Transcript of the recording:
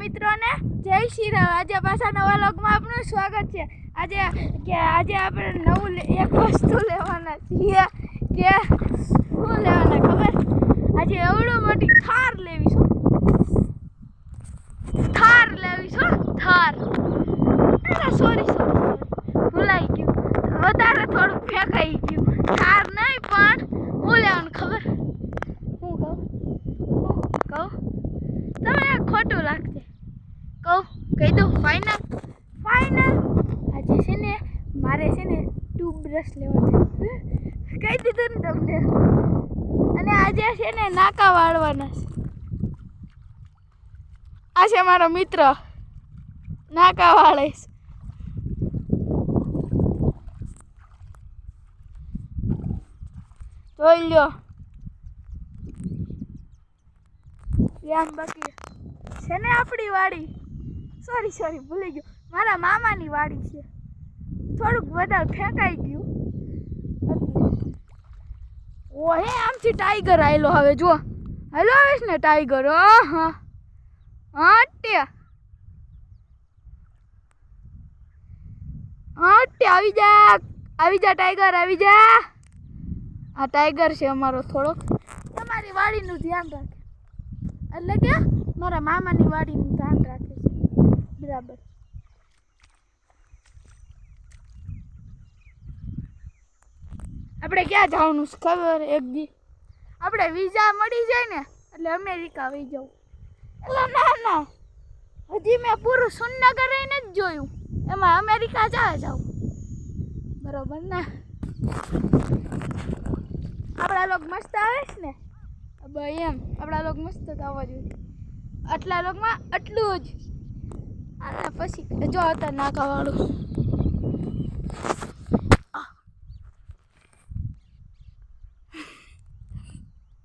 મિત્રોને જય શ્રી રામ। આજે પાછા નવા વ્લોગમાં આપનું સ્વાગત છે। આજે આપણે નવું એક વસ્તુ લેવાના છીએ કે શું લેવાના ખબર? આજે એવડો મોટી થાર લેવીશું। થાર સોરી ભૂલાઈ ગયું, વધારે થોડું ફેંકાઈ ગયું। થાર નહીં પણ હું લેવાનું ખબર? હું કહું તમે ખોટું લાગશે, કહી દઉં ફાઇનલ। આજે છે ને મારે છે ને ટૂથબ્રશ લેવાનું, કહી દીધું ને તમને। અને આજે છે ને નાકા વાળવાના છે। આ છે મારો મિત્ર નાકા વાળે છે। જોઈ લ્યો, યામ બાકી છે ને આપણી વાડી। સોરી ભૂલી ગયું, મારા મામાની વાડી છે। થોડુંક વધારે ફેંકાઈ ગયું। ઓહે આમથી ટાઈગર આવેલો, હવે જો હાલો આવે છે ને ટાઈગર। હા આવી જા ટાઈગર, આવી જા। આ ટાઈગર છે અમારો થોડોક, તમારી વાડીનું ધ્યાન રાખે, એટલે કે મારા મામાની વાડીનું ધ્યાન રાખે છે, બરાબર। આપણે ક્યાં જવાનું છે ખબર? એક દી આપણે વિઝા મળી જાય ને એટલે અમેરિકા વહી જવું। એટલે ના હજી મેં પૂરું સુનગર રહીને જ જોયું, એમાં અમેરિકા જાવ બરોબર ને? આપણા લોક મસ્ત આવે છે ને ભાઈ, એમ આપણા લોક મસ્ત આવવા જોઈએ। આટલા લોકમાં આટલું જ, અને પછી જો હતા નાકા વાળું